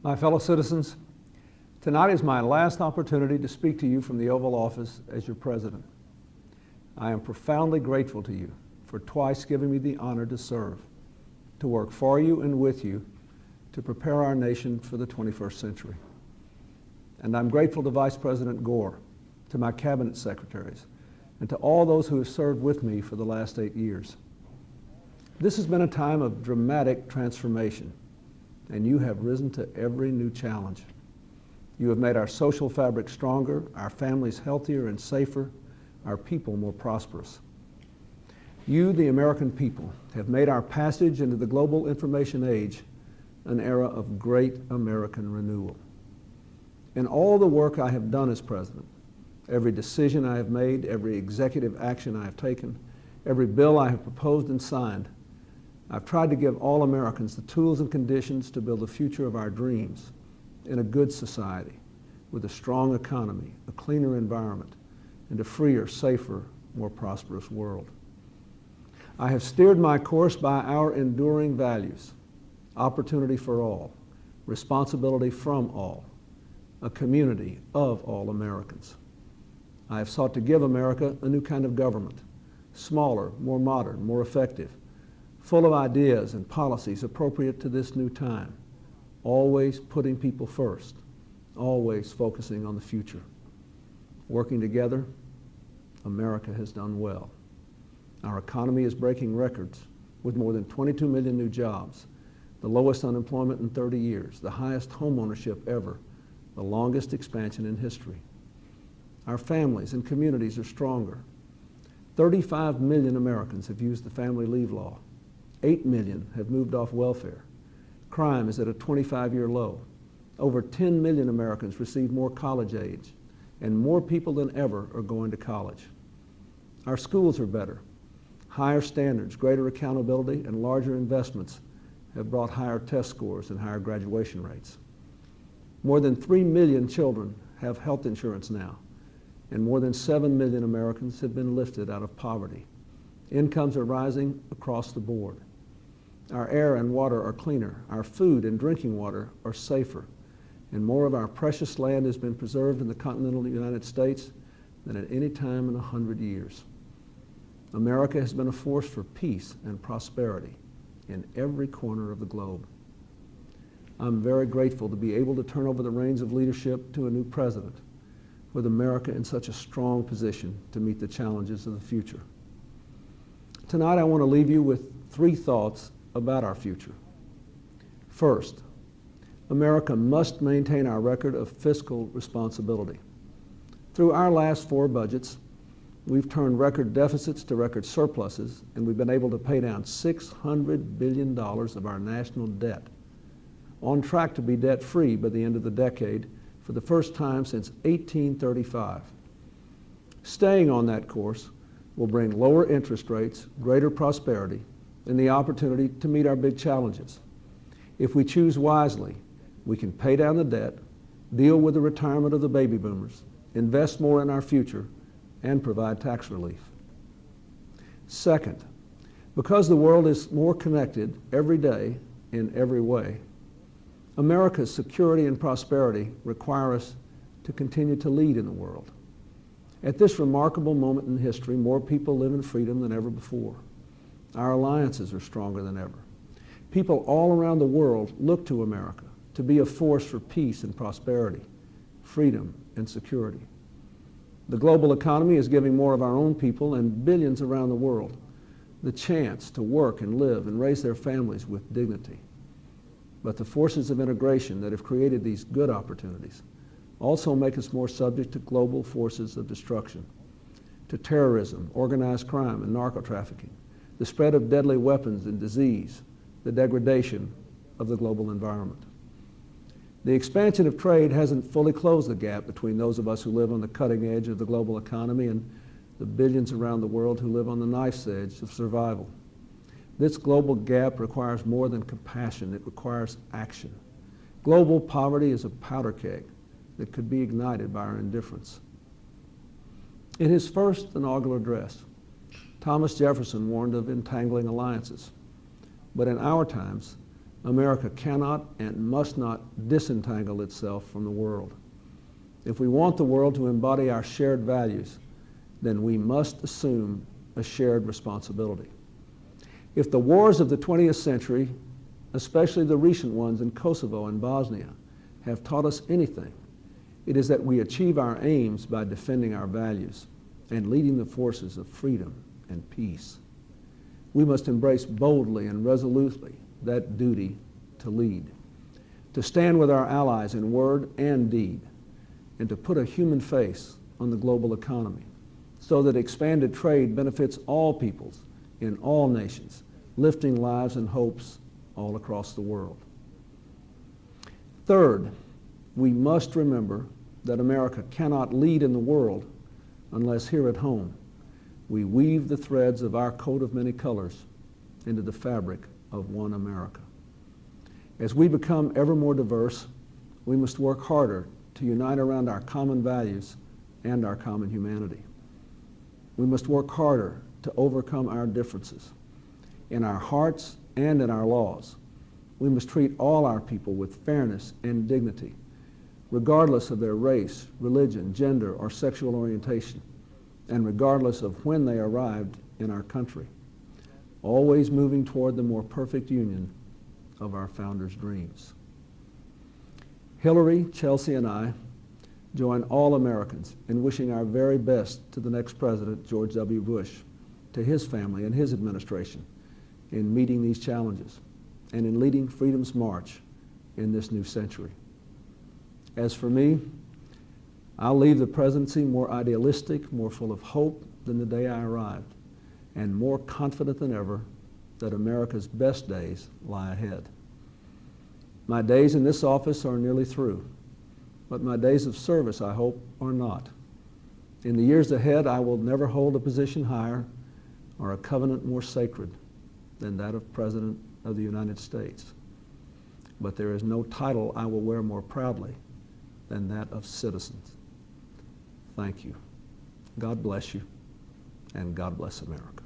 My fellow citizens, tonight is my last opportunity to speak to you from the Oval Office as your president. I am profoundly grateful to you for twice giving me the honor to serve, to work for you and with you to prepare our nation for the 21st century. And I'm grateful to Vice President Gore, to my cabinet secretaries, and to all those who have served with me for the last 8 years. This has been a time of dramatic transformation, and you have risen to every new challenge. You have made our social fabric stronger, our families healthier and safer, our people more prosperous. You, the American people, have made our passage into the global information age an era of great American renewal. In all the work I have done as president, every decision I have made, every executive action I have taken, every bill I have proposed and signed, I've tried to give all Americans the tools and conditions to build the future of our dreams in a good society, with a strong economy, a cleaner environment, and a freer, safer, more prosperous world. I have steered my course by our enduring values: opportunity for all, responsibility from all, a community of all Americans. I have sought to give America a new kind of government, smaller, more modern, more effective, full of ideas and policies appropriate to this new time, always putting people first, always focusing on the future. Working together, America has done well. Our economy is breaking records with more than 22 million new jobs, the lowest unemployment in 30 years, the highest home ownership ever, the longest expansion in history. Our families and communities are stronger. 35 million Americans have used the family leave law. 8 million have moved off welfare. Crime is at a 25-year low. Over 10 million Americans receive more college aid, and more people than ever are going to college. Our schools are better. Higher standards, greater accountability, and larger investments have brought higher test scores and higher graduation rates. More than 3 million children have health insurance now, and more than 7 million Americans have been lifted out of poverty. Incomes are rising across the board. Our air and water are cleaner. Our food and drinking water are safer. And more of our precious land has been preserved in the continental United States than at any time in 100 years. America has been a force for peace and prosperity in every corner of the globe. I'm very grateful to be able to turn over the reins of leadership to a new president, with America in such a strong position to meet the challenges of the future. Tonight I want to leave you with 3 thoughts about our future. First, America must maintain our record of fiscal responsibility. Through our last 4 budgets, we've turned record deficits to record surpluses, and we've been able to pay down $600 billion of our national debt, on track to be debt-free by the end of the decade for the first time since 1835. Staying on that course will bring lower interest rates, greater prosperity, and the opportunity to meet our big challenges. If we choose wisely, we can pay down the debt, deal with the retirement of the baby boomers, invest more in our future, and provide tax relief. Second, because the world is more connected every day in every way, America's security and prosperity require us to continue to lead in the world. At this remarkable moment in history, more people live in freedom than ever before. Our alliances are stronger than ever. People all around the world look to America to be a force for peace and prosperity, freedom and security. The global economy is giving more of our own people and billions around the world the chance to work and live and raise their families with dignity. But the forces of integration that have created these good opportunities also make us more subject to global forces of destruction, to terrorism, organized crime, and narco-trafficking, the spread of deadly weapons and disease, the degradation of the global environment. The expansion of trade hasn't fully closed the gap between those of us who live on the cutting edge of the global economy and the billions around the world who live on the knife's edge of survival. This global gap requires more than compassion, it requires action. Global poverty is a powder keg that could be ignited by our indifference. In his first inaugural address, Thomas Jefferson warned of entangling alliances. But in our times, America cannot and must not disentangle itself from the world. If we want the world to embody our shared values, then we must assume a shared responsibility. If the wars of the 20th century, especially the recent ones in Kosovo and Bosnia, have taught us anything, it is that we achieve our aims by defending our values and leading the forces of freedom and peace. We must embrace boldly and resolutely that duty to lead, to stand with our allies in word and deed, and to put a human face on the global economy so that expanded trade benefits all peoples in all nations, lifting lives and hopes all across the world. Third, we must remember that America cannot lead in the world unless here at home we weave the threads of our coat of many colors into the fabric of one America. As we become ever more diverse, we must work harder to unite around our common values and our common humanity. We must work harder to overcome our differences. In our hearts and in our laws, we must treat all our people with fairness and dignity, regardless of their race, religion, gender, or sexual orientation, and regardless of when they arrived in our country, always moving toward the more perfect union of our founders' dreams. Hillary, Chelsea, and I join all Americans in wishing our very best to the next president, George W. Bush, to his family and his administration in meeting these challenges and in leading freedom's march in this new century. As for me, I'll leave the presidency more idealistic, more full of hope than the day I arrived, and more confident than ever that America's best days lie ahead. My days in this office are nearly through, but my days of service, I hope, are not. In the years ahead, I will never hold a position higher or a covenant more sacred than that of President of the United States. But there is no title I will wear more proudly than that of citizens. Thank you. God bless you, and God bless America.